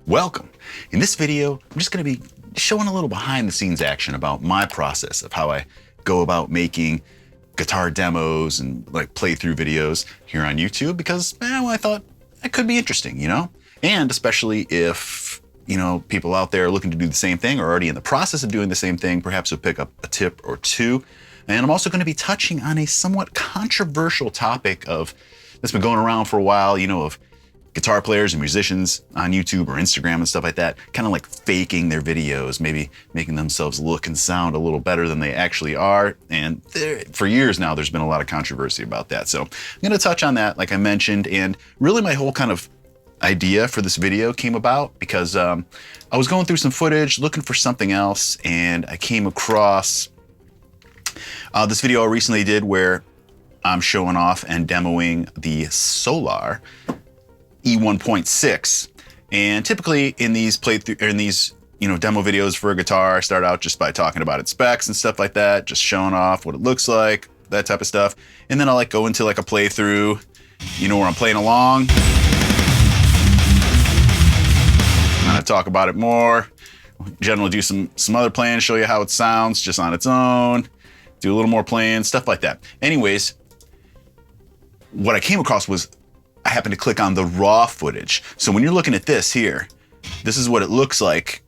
Welcome. In this video, I'm just going to be showing a little behind the scenes action about my process of how I go about making guitar demos and like playthrough videos here on YouTube because well, I thought that could be interesting, and especially if, people out there looking to do the same thing or already in the process of doing the same thing, perhaps you'll pick up a tip or two. And I'm also going to be touching on a somewhat controversial topic that's been going around for a while, of guitar players and musicians on YouTube or Instagram and stuff like that, kind of like faking their videos, maybe making themselves look and sound a little better than they actually are. And for years now, there's been a lot of controversy about that. So I'm going to touch on that, like I mentioned, and really my whole kind of idea for this video came about because I was going through some footage, looking for something else, and I came across this video I recently did where I'm showing off and demoing the Solar E1.6. And typically in these demo videos for a guitar, I start out just by talking about its specs and stuff like that, just showing off what it looks like, that type of stuff. And then I'll go into like a playthrough, where I'm playing along. And I talk about it more. Generally do some other playing, show you how it sounds just on its own, do a little more playing, stuff like that. Anyways, what I came across was I happened to click on the raw footage. So when you're looking at this here, this is what it looks like,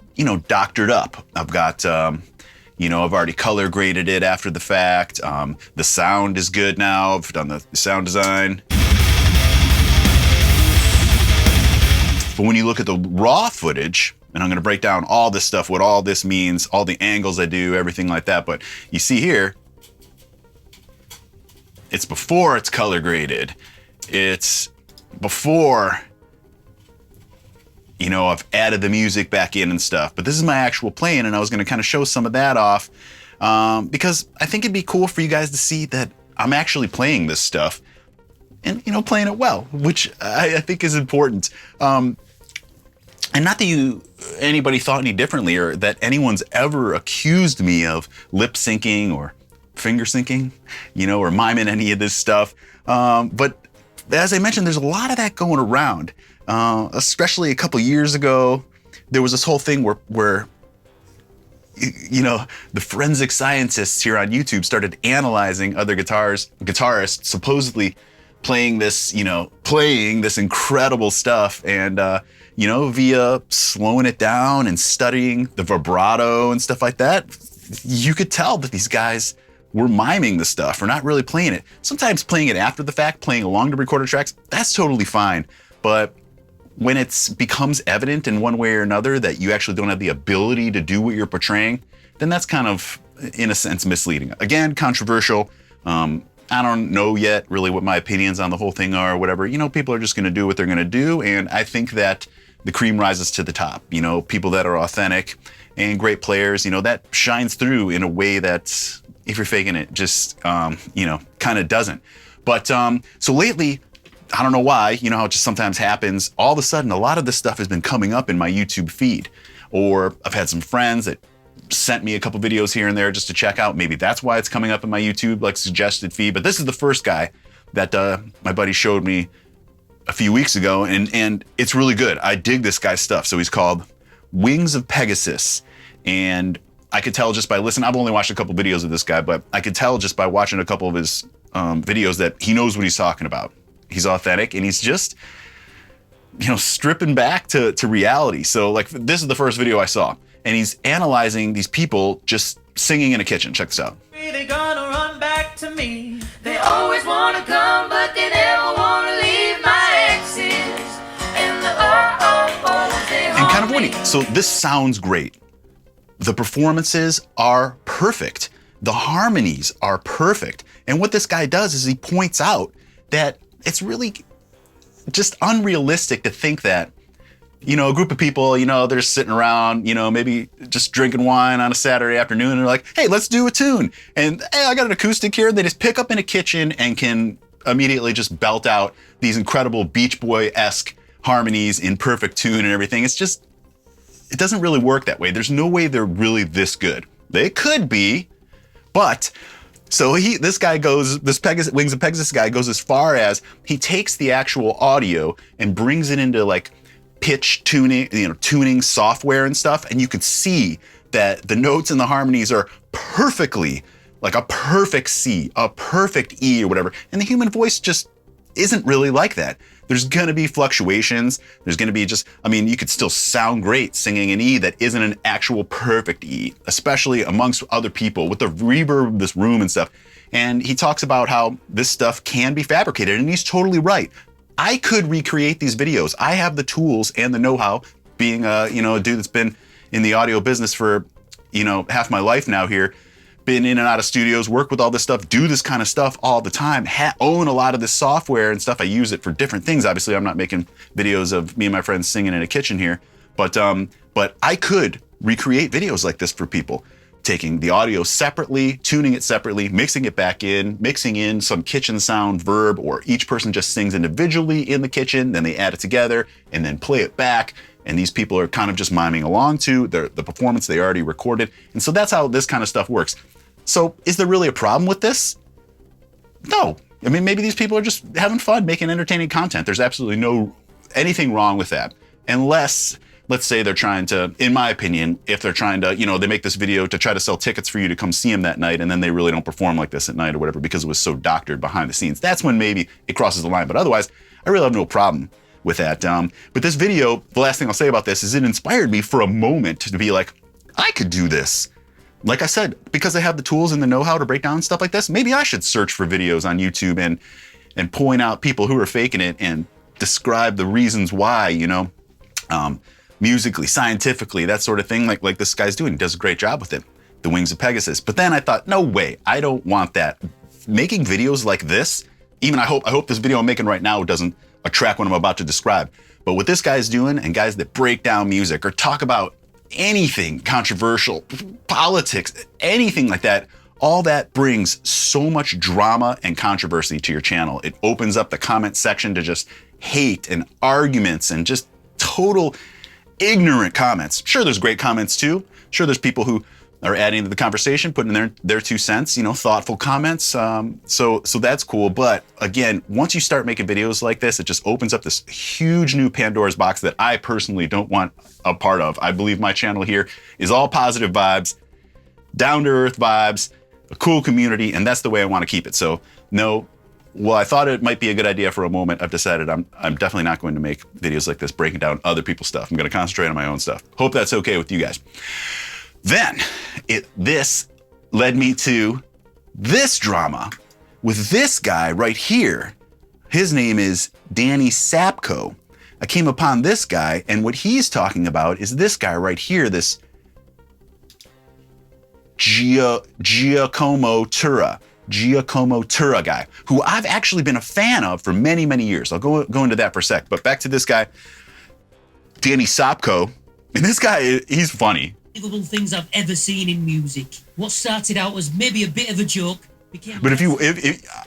doctored up. I've got, I've already color graded it after the fact. The sound is good now. I've done the sound design. But when you look at the raw footage, and I'm gonna break down all this stuff, what all this means, all the angles I do, everything like that. But you see here, it's before it's color graded. It's before, I've added the music back in and stuff. But this is my actual playing, and I was gonna kind of show some of that off because I think it'd be cool for you guys to see that I'm actually playing this stuff and, playing it well, which I think is important. And not that anybody thought any differently or that anyone's ever accused me of lip syncing or finger syncing, or miming any of this stuff. But as I mentioned, there's a lot of that going around. Especially a couple years ago, there was this whole thing where the forensic scientists here on YouTube started analyzing other guitarists supposedly playing this incredible stuff, and via slowing it down and studying the vibrato and stuff like that, you could tell that these guys were miming the stuff or not really playing it. Sometimes playing it after the fact, playing along to recorded tracks, that's totally fine. But when it becomes evident in one way or another that you actually don't have the ability to do what you're portraying, then that's kind of, in a sense, misleading. Again, controversial. I don't know yet really what my opinions on the whole thing are or whatever. People are just going to do what they're going to do. And I think that the cream rises to the top. People that are authentic and great players, that shines through in a way that if you're faking it, just, kind of doesn't. But so lately, I don't know why, how it just sometimes happens. All of a sudden, a lot of this stuff has been coming up in my YouTube feed. Or I've had some friends that sent me a couple videos here and there just to check out. Maybe that's why it's coming up in my YouTube, like suggested feed. But this is the first guy that my buddy showed me a few weeks ago, and it's really good. I dig this guy's stuff. So he's called Wings of Pegasus. And I could tell just by listening, I've only watched a couple videos of this guy, but I could tell just by watching a couple of his videos that he knows what he's talking about. He's authentic, and he's just, stripping back to reality. So like, this is the first video I saw, and he's analyzing these people just singing in a kitchen. Check this out. They gonna run back to me. They always wanna come, but they never wanna leave my exes. And the they and kind of winning. So this sounds great. The performances are perfect. The harmonies are perfect. And what this guy does is he points out that it's really just unrealistic to think that, a group of people, they're sitting around, maybe just drinking wine on a Saturday afternoon, and they're like, hey, let's do a tune. And hey, I got an acoustic here. They just pick up in a kitchen and can immediately just belt out these incredible Beach Boy-esque harmonies in perfect tune and everything. It's just, it doesn't really work that way. There's no way they're really this good. They could be, but so this Wings of Pegasus guy goes as far as he takes the actual audio and brings it into like pitch tuning, tuning software and stuff, and you could see that the notes and the harmonies are perfectly like a perfect C, a perfect E or whatever. And the human voice just isn't really like that. There's gonna be fluctuations. There's gonna be you could still sound great singing an E that isn't an actual perfect E, especially amongst other people with the reverb of this room and stuff. And he talks about how this stuff can be fabricated, and he's totally right. I could recreate these videos. I have the tools and the know-how, being a dude that's been in the audio business for half my life now here, been in and out of studios, work with all this stuff, do this kind of stuff all the time, own a lot of this software and stuff. I use it for different things. Obviously, I'm not making videos of me and my friends singing in a kitchen here, but I could recreate videos like this for people, taking the audio separately, tuning it separately, mixing it back in, mixing in some kitchen sound verb, or each person just sings individually in the kitchen, then they add it together and then play it back. And these people are kind of just miming along to the performance they already recorded. And so that's how this kind of stuff works. So is there really a problem with this? No. I mean, maybe these people are just having fun making entertaining content. There's absolutely anything wrong with that. Unless, let's say they're trying to, in my opinion, if they're trying to, they make this video to try to sell tickets for you to come see them that night, and then they really don't perform like this at night or whatever because it was so doctored behind the scenes. That's when maybe it crosses the line. But otherwise, I really have no problem with that. But this video, the last thing I'll say about this is it inspired me for a moment to be like, I could do this. Like I said, because I have the tools and the know-how to break down stuff like this, maybe I should search for videos on YouTube and point out people who are faking it and describe the reasons why, musically, scientifically, that sort of thing, like this guy's doing. He does a great job with it. The Wings of Pegasus. But then I thought, no way, I don't want that. Making videos like this, even I hope this video I'm making right now doesn't attract what I'm about to describe. But what this guy's doing, and guys that break down music or talk about anything controversial, politics, anything like that, all that brings so much drama and controversy to your channel. It opens up the comment section to just hate and arguments and just total ignorant comments. Sure, there's great comments too. Sure, there's people who are adding to the conversation, putting in their 2 cents, thoughtful comments. So that's cool. But again, once you start making videos like this, it just opens up this huge new Pandora's box that I personally don't want a part of. I believe my channel here is all positive vibes, down to earth vibes, a cool community, and that's the way I want to keep it. So no, well, I thought it might be a good idea for a moment. I've decided I'm definitely not going to make videos like this breaking down other people's stuff. I'm going to concentrate on my own stuff. Hope that's okay with you guys. Then this led me to this drama with this guy right here. His name is Danny Sapko. I came upon this guy, and what he's talking about is this guy right here, this Giacomo Turra guy, who I've actually been a fan of for many, many years. I'll go into that for a sec. But back to this guy, Danny Sapko. And this guy, he's funny. Things I've ever seen in music. What started out as maybe a bit of a joke became. But if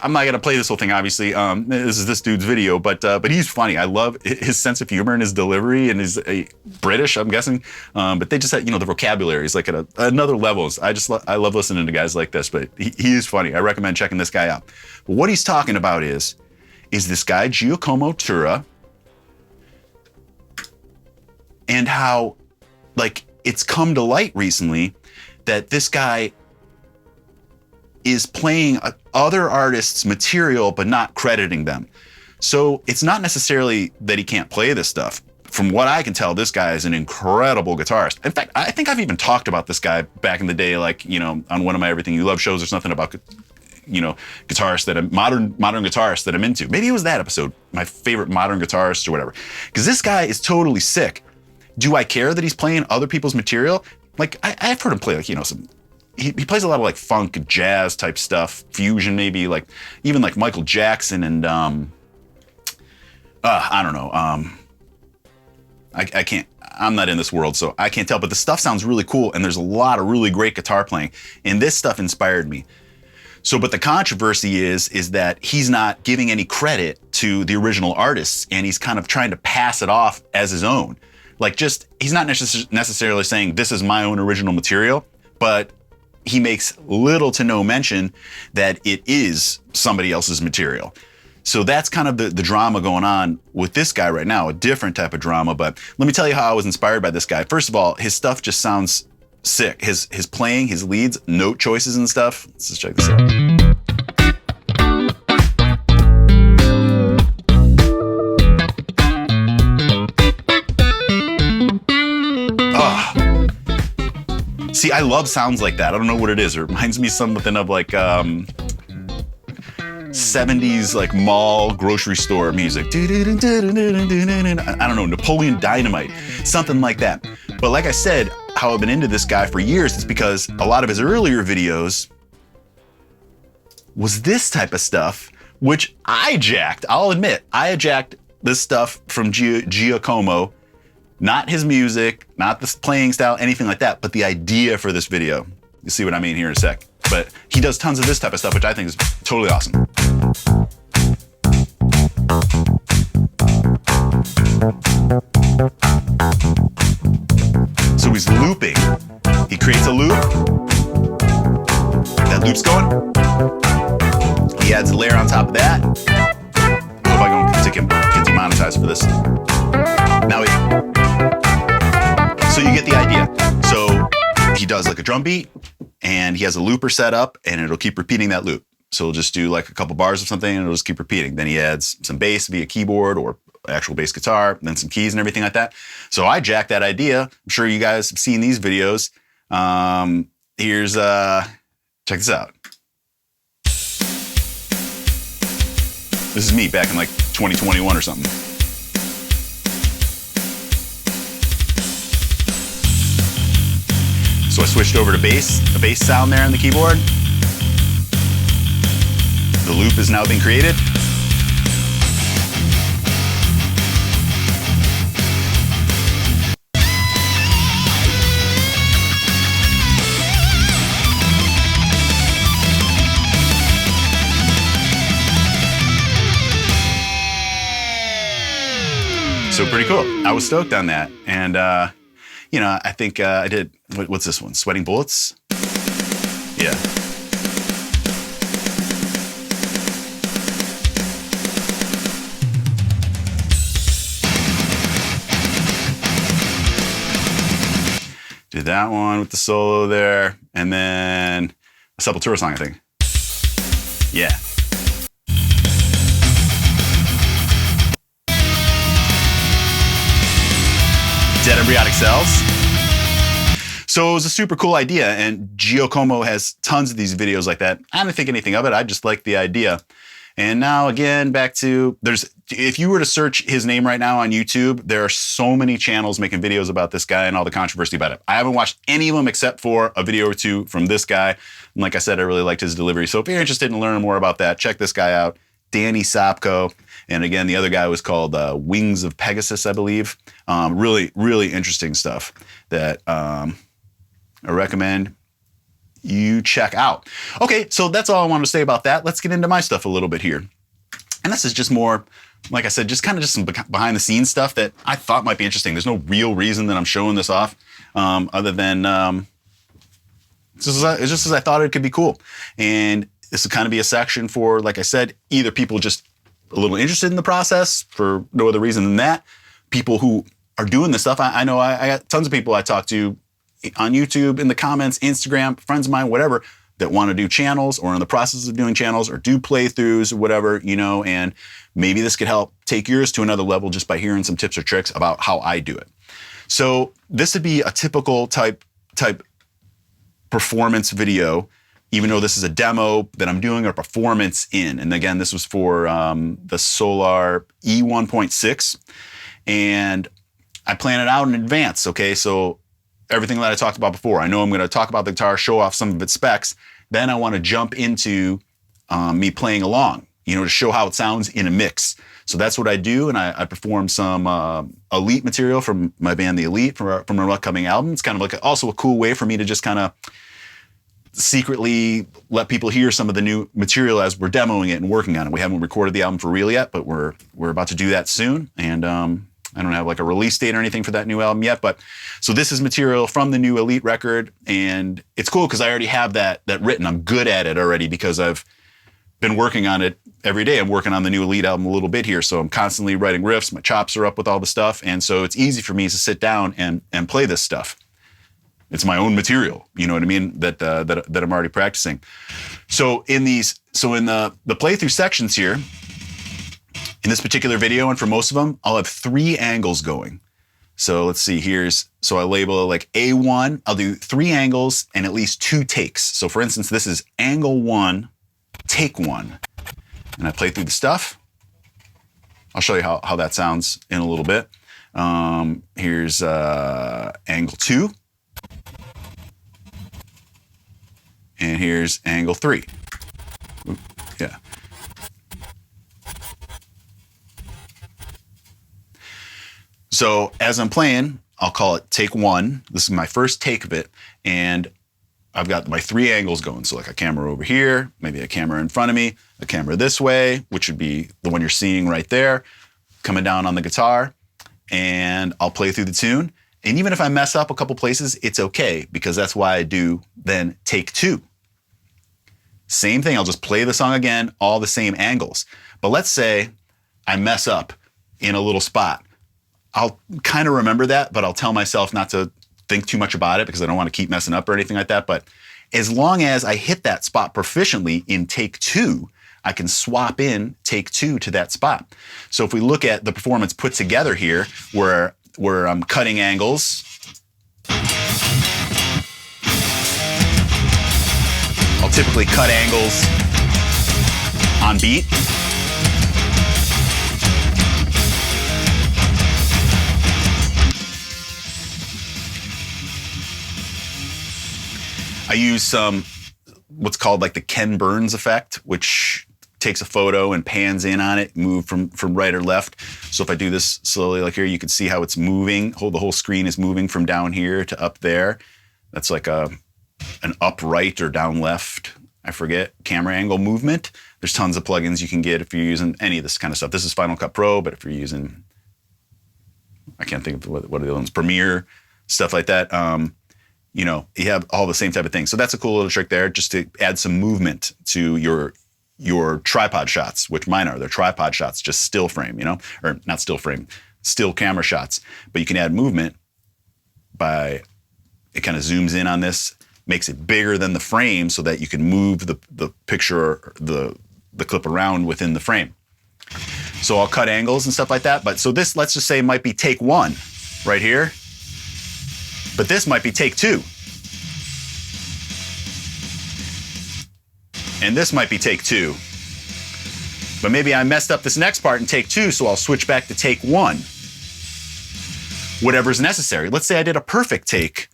I'm not gonna play this whole thing, obviously. This is this dude's video, but he's funny. I love his sense of humor and his delivery, and his British, I'm guessing. But they just had, the vocabulary is like at another level. I love listening to guys like this. But he is funny. I recommend checking this guy out. But what he's talking about is this guy Giacomo Turra, and how it's come to light recently that this guy is playing other artists' material but not crediting them. So it's not necessarily that he can't play this stuff. From what I can tell, this guy is an incredible guitarist. In fact, I think I've even talked about this guy back in the day, on one of my Everything You Love shows or something about, guitarists modern guitarists that I'm into. Maybe it was that episode, my favorite modern guitarists or whatever. Because this guy is totally sick. Do I care that he's playing other people's material? I've heard him play he plays a lot of funk, jazz type stuff, fusion maybe, even Michael Jackson and I don't know. I can't, I'm not in this world, so I can't tell, but the stuff sounds really cool, and there's a lot of really great guitar playing, and this stuff inspired me. So, but the controversy is that he's not giving any credit to the original artists, and he's kind of trying to pass it off as his own. He's not necessarily saying this is my own original material, but he makes little to no mention that it is somebody else's material. So that's kind of the drama going on with this guy right now, a different type of drama. But let me tell you how I was inspired by this guy. First of all, his stuff just sounds sick. His playing, his leads, note choices and stuff. Let's just check this out. See, I love sounds like that. I don't know what it is. It reminds me something of like 70s like mall grocery store music. I don't know, Napoleon Dynamite, something like that. But like I said, how I've been into this guy for years is because a lot of his earlier videos was this type of stuff, which I jacked. I'll admit, I jacked this stuff from Giacomo. Not his music, not the playing style, anything like that, but the idea for this video. You'll see what I mean here in a sec. But he does tons of this type of stuff, which I think is totally awesome. So he's looping. He creates a loop. That loop's going. He adds a layer on top of that. I hope I don't get demonetized for this. Now so you get the idea. So he does like a drum beat and he has a looper set up and it'll keep repeating that loop. So he'll just do like a couple bars of something and it'll just keep repeating. Then he adds some bass via keyboard or actual bass guitar, then some keys and everything like that. So I jacked that idea. I'm sure you guys have seen these videos. Here's, check this out. This is me back in like 2021 or something. So I switched over to bass, a bass sound there on the keyboard. The loop is now being created. So pretty cool. I was stoked on that. And, you know, I think I did, what's this one? Sweating Bullets? Yeah. Did that one with the solo there. And then a Sepultura song, I think. Yeah. Dead Embryonic Cells. So it was a super cool idea, and Giacomo has tons of these videos like that. I didn't think anything of it, I just liked the idea. And now again, back to, if you were to search his name right now on YouTube, there are so many channels making videos about this guy and all the controversy about it. I haven't watched any of them except for a video or two from this guy. And like I said, I really liked his delivery. So if you're interested in learning more about that, check this guy out, Danny Sopko. And again, the other guy was called Wings of Pegasus, I believe. Really, really interesting stuff that I recommend you check out. Okay, so that's all I wanted to say about that. Let's get into my stuff a little bit here. And this is just more, like I said, just some behind the scenes stuff that I thought might be interesting. There's no real reason that I'm showing this off other than it's just as I thought it could be cool. And this would kind of be a section for, like I said, either people just a little interested in the process for no other reason than that. People who are doing this stuff. I know I got tons of people I talk to on YouTube, in the comments, Instagram, friends of mine, whatever, that want to do channels or in the process of doing channels or do playthroughs or whatever, you know, and maybe this could help take yours to another level just by hearing some tips or tricks about how I do it. So this would be a typical type performance video, even though this is a demo that I'm doing a performance in. And again, this was for the Solar E1.6. And I plan it out in advance, okay? So everything that I talked about before, I know I'm gonna talk about the guitar, show off some of its specs. Then I wanna jump into me playing along, you know, to show how it sounds in a mix. So that's what I do, and I perform some Elite material from my band, The Elite, from our upcoming album. It's kind of like also a cool way for me to just kind of secretly let people hear some of the new material as we're demoing it and working on it. We haven't recorded the album for real yet, but we're about to do that soon. And I don't have like a release date or anything for that new album yet. But so this is material from the new Elite record, and it's cool because I already have that written. I'm good at it already because I've been working on it every day. I'm working on the new Elite album a little bit here, so I'm constantly writing riffs. My chops are up with all the stuff, and so it's easy for me to sit down and play this stuff. It's my own material, you know what I mean? That I'm already practicing. So in the playthrough sections here, in this particular video, and for most of them, I'll have 3 angles going. So let's see, so I label it like A1, I'll do 3 angles and at least 2 takes. So for instance, this is angle 1, take 1. And I play through the stuff. I'll show you how that sounds in a little bit. Here's angle 2. And here's angle 3. Oop, yeah. So as I'm playing, I'll call it take 1. This is my first take of it. And I've got my 3 angles going. So like a camera over here, maybe a camera in front of me, a camera this way, which would be the one you're seeing right there, coming down on the guitar. And I'll play through the tune. And even if I mess up a couple places, it's okay, because that's why I do then take 2. Same thing, I'll just play the song again, all the same angles. But let's say I mess up in a little spot. I'll kind of remember that, but I'll tell myself not to think too much about it because I don't want to keep messing up or anything like that. But as long as I hit that spot proficiently in take 2, I can swap in take 2 to that spot. So if we look at the performance put together here, where I'm cutting angles, I'll typically cut angles on beat. I use some what's called like the Ken Burns effect, which takes a photo and pans in on it, move from right or left. So if I do this slowly like here, you can see how it's moving. The whole screen is moving from down here to up there. That's like an up right or down left, I forget, camera angle movement. There's tons of plugins you can get if you're using any of this kind of stuff. This is Final Cut Pro, but if you're using, I can't think of what are the other ones, Premiere, stuff like that. You know, you have all the same type of things. So that's a cool little trick there, just to add some movement to your tripod shots, which mine are. They're tripod shots, just still frame, you know, or not still frame, still camera shots. But you can add movement by, it kind of zooms in on this, makes it bigger than the frame so that you can move the picture or the clip around within the frame. So I'll cut angles and stuff like that. But so this, let's just say, might be take 1 right here. But this might be take 2. And this might be take 2. But maybe I messed up this next part in take 2, so I'll switch back to take 1. Whatever's necessary. Let's say I did a perfect take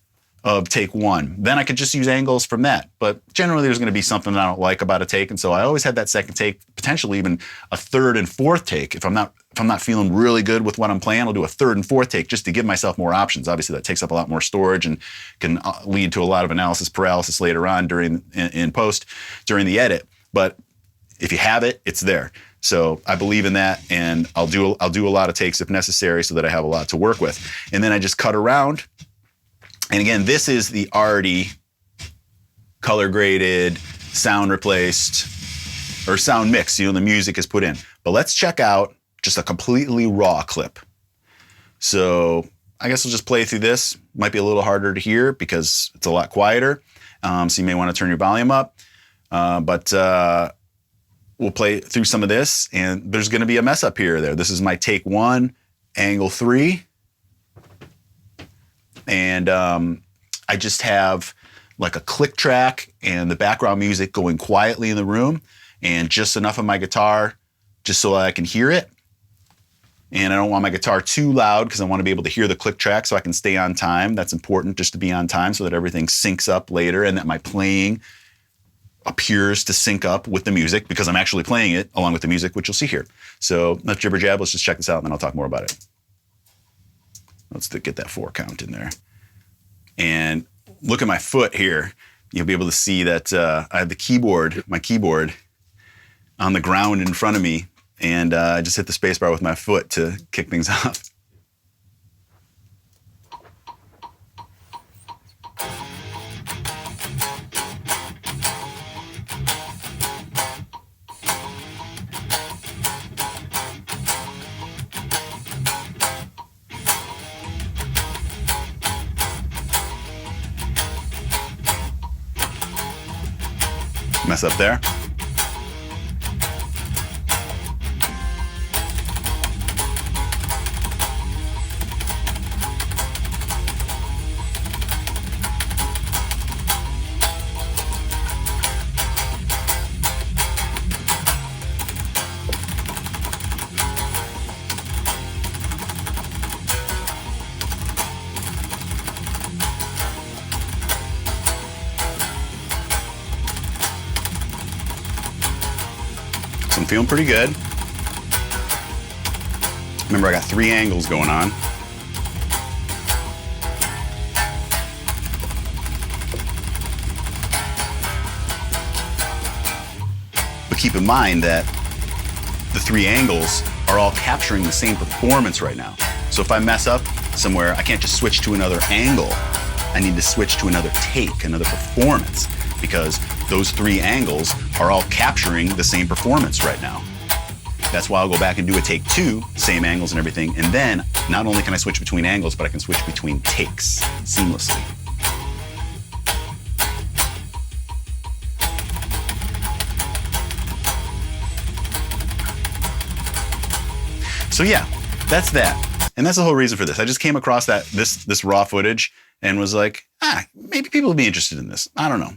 of take 1. Then I could just use angles from that. But generally there's going to be something I don't like about a take, and so I always have that second take, potentially even a third and fourth take. If I'm not feeling really good with what I'm playing, I'll do a third and fourth take just to give myself more options. Obviously that takes up a lot more storage and can lead to a lot of analysis paralysis later on in post during the edit. But if you have it, it's there. So I believe in that, and I'll do a lot of takes if necessary so that I have a lot to work with. And then I just cut around. And again, this is the already color graded, sound replaced, or sound mix, you know, the music is put in. But let's check out just a completely raw clip. So I guess I'll just play through this. Might be a little harder to hear because it's a lot quieter. So you may want to turn your volume up. But we'll play through some of this, and there's going to be a mess up here or there. This is my take 1, angle 3. And I just have like a click track and the background music going quietly in the room, and just enough of my guitar just so I can hear it. And I don't want my guitar too loud because I want to be able to hear the click track so I can stay on time. That's important, just to be on time so that everything syncs up later and that my playing appears to sync up with the music because I'm actually playing it along with the music, which you'll see here. So enough jibber jab, let's just check this out and then I'll talk more about it. Let's get that 4 count in there. And look at my foot here. You'll be able to see that I have my keyboard on the ground in front of me, and I just hit the space bar with my foot to kick things off. Mess up there. So I'm feeling pretty good. Remember, I got 3 angles going on. But keep in mind that the 3 angles are all capturing the same performance right now. So if I mess up somewhere, I can't just switch to another angle. I need to switch to another take, another performance, because those 3 angles are all capturing the same performance right now. That's why I'll go back and do a take 2, same angles and everything, and then not only can I switch between angles, but I can switch between takes seamlessly. So yeah, that's that. And that's the whole reason for this. I just came across this raw footage and was like, maybe people will be interested in this. I don't know.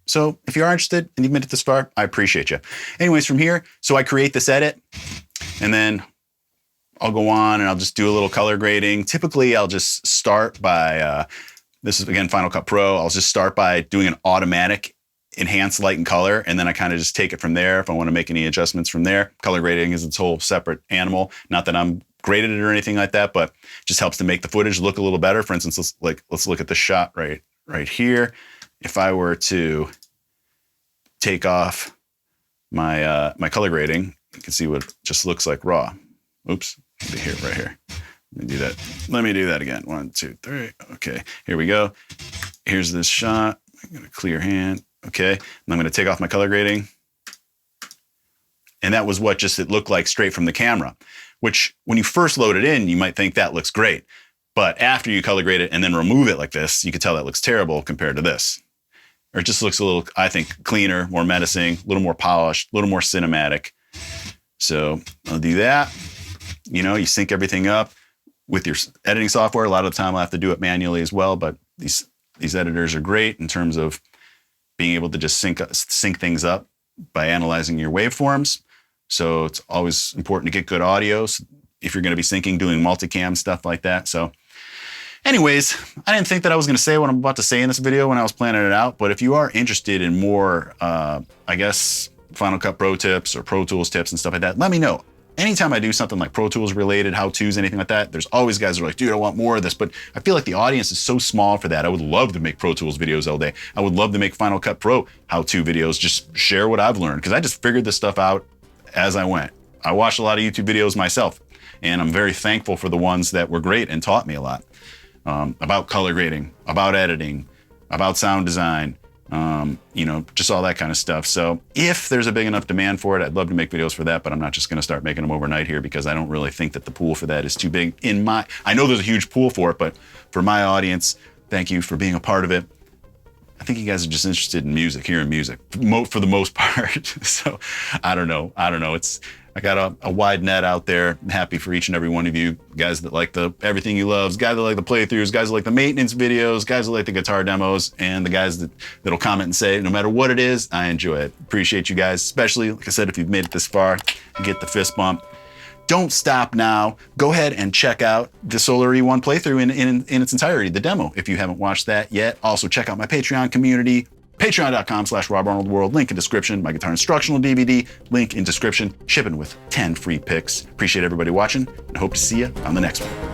So if you are interested and you've made it this far, I appreciate you. Anyways, from here, so I create this edit and then I'll go on and I'll just do a little color grading. Typically, I'll just start by, this is again, Final Cut Pro. I'll just start by doing an automatic enhance light and color. And then I kind of just take it from there. If I want to make any adjustments from there, color grading is its whole separate animal. Not that I'm graded it or anything like that, but it just helps to make the footage look a little better. For instance, let's look at this shot right here. If I were to take off my my color grading, you can see what it just looks like raw. Oops, right here. Let me do that. Let me do that again. 1, 2, 3. Okay, here we go. Here's this shot. I'm gonna clear hand. Okay, and I'm gonna take off my color grading. And that was what just it looked like straight from the camera, which when you first load it in, you might think that looks great. But after you color grade it and then remove it like this, you can tell that looks terrible compared to this. Or it just looks a little, I think, cleaner, more menacing, a little more polished, a little more cinematic. So I'll do that. You know, you sync everything up with your editing software. A lot of the time I'll have to do it manually as well, but these editors are great in terms of being able to just sync things up by analyzing your waveforms. So it's always important to get good audio if you're going to be syncing, doing multicam, stuff like that. So anyways, I didn't think that I was going to say what I'm about to say in this video when I was planning it out, but if you are interested in more, I guess, Final Cut Pro tips or Pro Tools tips and stuff like that, let me know. Anytime I do something like Pro Tools related, how-tos, anything like that, there's always guys who are like, dude, I want more of this, but I feel like the audience is so small for that. I would love to make Pro Tools videos all day. I would love to make Final Cut Pro how-to videos, just share what I've learned, because I just figured this stuff out as I went. I watched a lot of YouTube videos myself, and I'm very thankful for the ones that were great and taught me a lot. About color grading, about editing, about sound design, you know, just all that kind of stuff. So if there's a big enough demand for it, I'd love to make videos for that, but I'm not just going to start making them overnight here because I don't really think that the pool for that is too big I know there's a huge pool for it, but for my audience, thank you for being a part of it. I think you guys are just interested in music, hearing music for the most part. So I don't know. I got a wide net out there. I'm happy for each and every one of you guys that like everything you love, guys that like the playthroughs, guys that like the maintenance videos, guys that like the guitar demos, and the guys that'll comment and say, no matter what it is, I enjoy it. Appreciate you guys, especially, like I said, if you've made it this far, get the fist bump. Don't stop now. Go ahead and check out the Solar E1 playthrough in its entirety, the demo, if you haven't watched that yet. Also, check out my Patreon community, patreon.com/RobArnoldWorld, link in description. My guitar instructional DVD, link in description. Shipping with 10 free picks. Appreciate everybody watching, and hope to see you on the next one.